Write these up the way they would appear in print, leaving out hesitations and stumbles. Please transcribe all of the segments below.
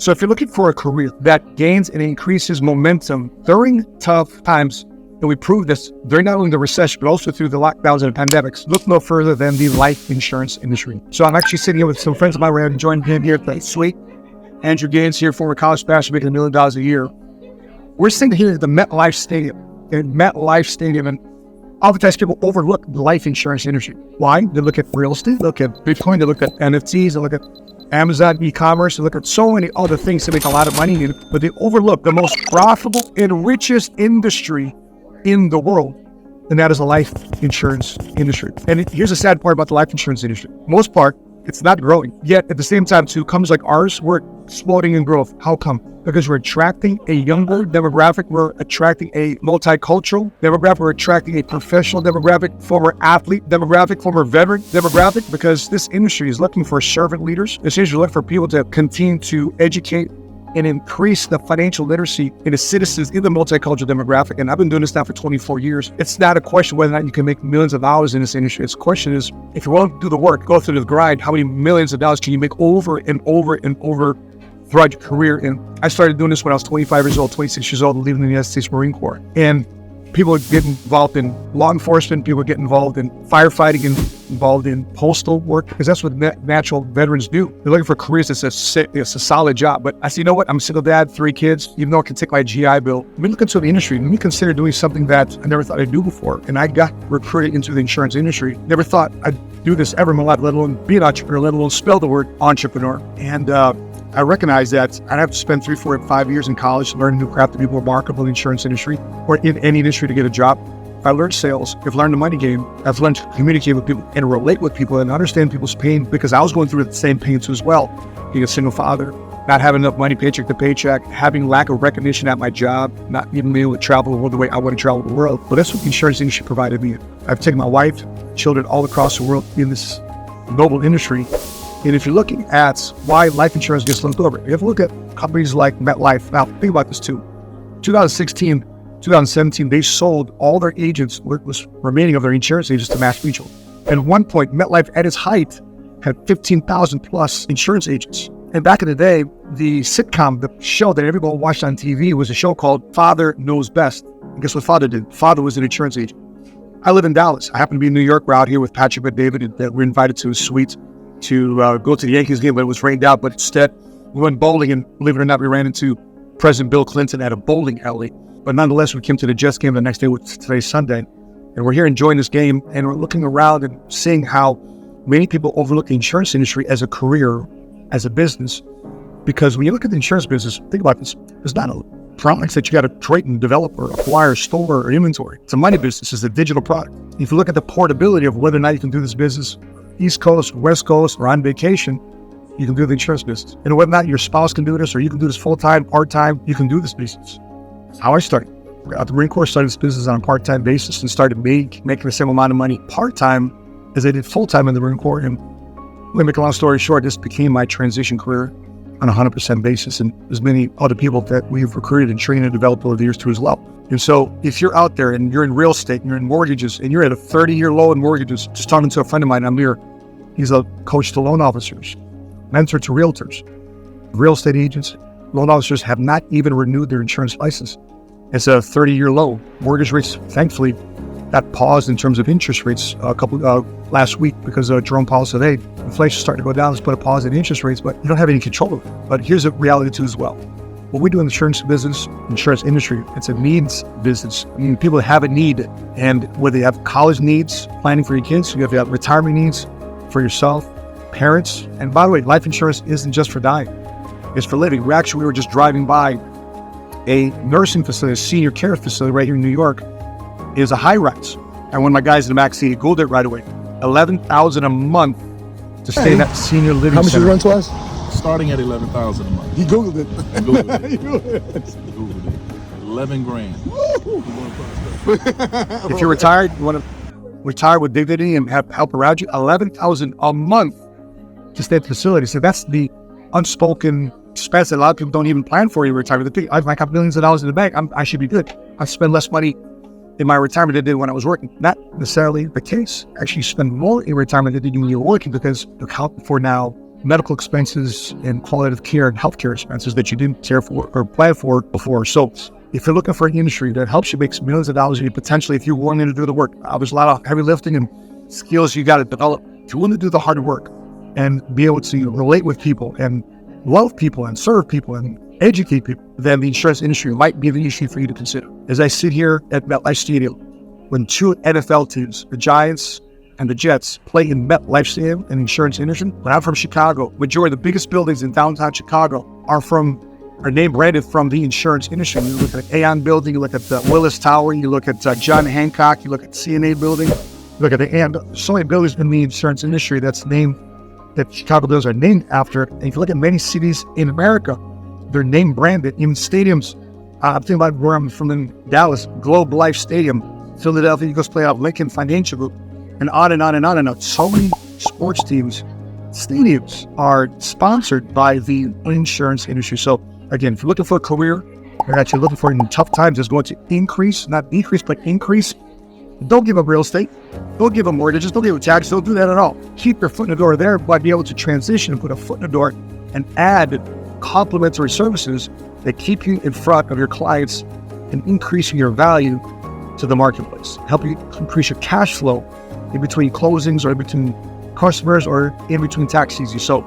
So if you're looking for a career that gains and increases momentum during tough times, and we proved this during not only the recession, but also through the lockdowns and pandemics, look no further than the life insurance industry. So I'm actually sitting here with some friends of mine. We're enjoying him here at the suite. Andrew Gaines here, former college pastor, making $1 million a year. We're sitting here at the MetLife Stadium. And oftentimes people overlook the life insurance industry. Why? They look at real estate, look at Bitcoin, they look at NFTs, they look at Amazon e-commerce, they look at so many other things to make a lot of money, but they overlook the most profitable and richest industry in the world, and that is the life insurance industry. And here's the sad part about the life insurance industry. Most part, it's not growing. Yet at the same time, too, companies like ours, we're exploding in growth. How come? Because we're attracting a younger demographic, we're attracting a multicultural demographic, we're attracting a professional demographic, former athlete demographic, former veteran demographic, because this industry is looking for servant leaders. This industry is looking for people to continue to educate and increase the financial literacy in the citizens in the multicultural demographic. And I've been doing this now for 24 years. It's not a question whether or not you can make millions of dollars in this industry. It's a question is, if you're willing to do the work, go through the grind, how many millions of dollars can you make over and over and over throughout your career? And I started doing this when I was 25 years old, 26 years old, and leaving the United States Marine Corps. And people get involved in law enforcement, people get involved in firefighting, and involved in postal work, because that's what natural veterans do. They're looking for careers that's a solid job. But I said, you know what? I'm a single dad, 3 kids. Even though I can take my GI Bill, let me look into the industry. Let me consider doing something that I never thought I'd do before. And I got recruited into the insurance industry. Never thought I'd do this ever in my life, let alone be an entrepreneur, let alone spell the word entrepreneur. And I recognize that I'd have to spend 3, 4, 5 years in college learning new craft to be more marketable in the insurance industry or in any industry to get a job. I learned sales. I've learned the money game. I've learned to communicate with people and relate with people and understand people's pain, because I was going through the same pains as well. Being a single father, not having enough money paycheck to paycheck, having lack of recognition at my job, not even being able to travel the world the way I want to travel the world. But that's what the insurance industry provided me. I've taken my wife, children all across the world in this noble industry. And if you're looking at why life insurance gets looked over, you have to look at companies like MetLife. Now, think about this too. 2016, 2017, they sold all their agents, what was remaining of their insurance agents, to Mass Mutual. At one point, MetLife at its height had 15,000 plus insurance agents. And back in the day, the sitcom, the show that everyone watched on TV was a show called Father Knows Best. And guess what Father did? Father was an insurance agent. I live in Dallas. I happen to be in New York. We're out here with Patrick and David, and we're invited to his suite to go to the Yankees game, but it was rained out. But instead, we went bowling, and believe it or not, we ran into President Bill Clinton at a bowling alley. But nonetheless, we came to the Jets game the next day, which today's Sunday, and we're here enjoying this game, and we're looking around and seeing how many people overlook the insurance industry as a career, as a business. Because when you look at the insurance business, think about this, there's not a products that you got to create and develop or acquire, store, or inventory. It's a money business. It's a digital product. If you look at the portability of whether or not you can do this business East Coast, West Coast, or on vacation, you can do the insurance business. And whether or not your spouse can do this, or you can do this full-time, part-time, you can do this business. That's how I started. At the Marine Corps, started this business on a part-time basis and started making the same amount of money part-time as I did full-time in the Marine Corps. And to make a long story short, this became my transition career on a 100% basis. And there's many other people that we've recruited and trained and developed over the years too as well. And so if you're out there and you're in real estate and you're in mortgages and you're at a 30-year low in mortgages, just talking to a friend of mine, Amir, he's a coach to loan officers, mentor to realtors, real estate agents. Loan officers have not even renewed their insurance license. It's a 30-year low. Mortgage rates, thankfully, got paused in terms of interest rates last week because Jerome Powell said, hey, inflation's starting to go down. Let's put a pause in interest rates, but you don't have any control of it. But here's a reality too as well. What we do in the insurance business, insurance industry, it's a needs business. I mean, people have a need, and whether you have college needs, planning for your kids, you have retirement needs for yourself, parents. And by the way, life insurance isn't just for dying. It's for living. We were just driving by a nursing facility, a senior care facility right here in New York. It is a high rise. And when my guys in the back seat Googled it right away, $11,000 a month to stay in that senior living How much center. you rent twice? Starting at $11,000 a month. You Googled it. Googled it. 11 grand. If you're retired, you want to retire with dignity and have help around you, $11,000 a month to stay at the facility. So that's the unspoken expense that a lot of people don't even plan for in retirement. They think, I have millions of dollars in the bank, I should be good. I spend less money in my retirement than I did when I was working. Not necessarily the case. Actually, you spend more in retirement than you did when you were working, because you're accounting for now medical expenses and qualitative care and healthcare expenses that you didn't care for or plan for before. So if you're looking for an industry that helps you make millions of dollars a year, potentially if you're willing to do the work, there's a lot of heavy lifting and skills you got to develop. If you're willing to do the hard work and be able to relate with people and love people and serve people and educate people, then the insurance industry might be the issue for you to consider. As I sit here at MetLife Stadium, when two NFL teams, the Giants and the Jets, play in MetLife Stadium and insurance industry, when I'm from Chicago, majority of the biggest buildings in downtown Chicago are name branded from the insurance industry. You look at the Aon building, you look at the Willis Tower, you look at John Hancock, you look at the CNA building, you look at the Aon. So many buildings in the insurance industry that Chicago buildings are named after. And if you look at many cities in America, they're name branded. Even stadiums, I'm thinking about where I'm from in Dallas, Globe Life Stadium, Philadelphia Eagles play out Lincoln Financial Group, and on and on and on and on. So many sports teams, stadiums are sponsored by the insurance industry. So again, if you're looking for a career, you're actually looking for in tough times is going to increase, not decrease, but increase. Don't give up real estate. Don't give up mortgages. Don't give up taxes. Don't do that at all. Keep your foot in the door there, but be able to transition and put a foot in the door and add complementary services that keep you in front of your clients and increasing your value to the marketplace. Help you increase your cash flow in between closings or in between customers or in between tax seasons. So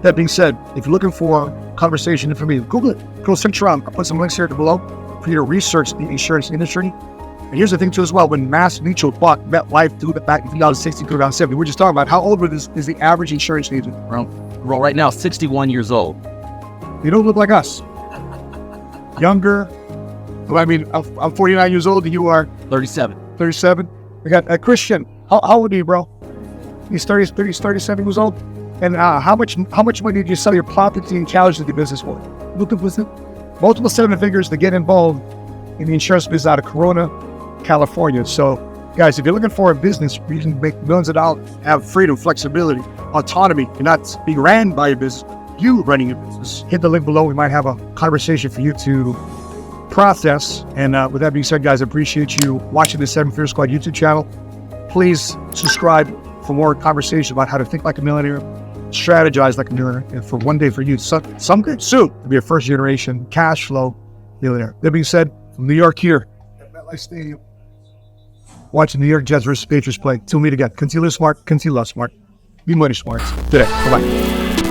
that being said, if you're looking for conversation information, Google it. Go search around. I'll put some links here below for you to research the insurance industry. And here's the thing too as well, when Mass Mutual bought MetLife back in 2016 to 2007, we're just talking about how old is the average insurance agent? Well, right now, 61 years old. You don't look like us. Younger. Well, I mean, I'm 49 years old and you are? 37. 37. We got Christian. How old are you, bro? He's 37 years old. And how much money did you sell your property and casualty business for? Multiple seven figures to get involved in the insurance business out of Corona, California. So, guys, if you're looking for a business where you can make millions of dollars, have freedom, flexibility, autonomy, and not be ran by a business, you running your business, hit the link below. We might have a conversation for you to process. And with that being said, guys, I appreciate you watching the 7 Figure Squad YouTube channel. Please subscribe for more conversation about how to think like a millionaire, strategize like a millionaire, and for one day for you, someday soon, to be a first generation cash flow millionaire. That being said, from New York here at MetLife Stadium, watching New York Jets versus Patriots play. Till we meet again. Continue to live smart, continue to love smart. Be money smart today. Bye-bye.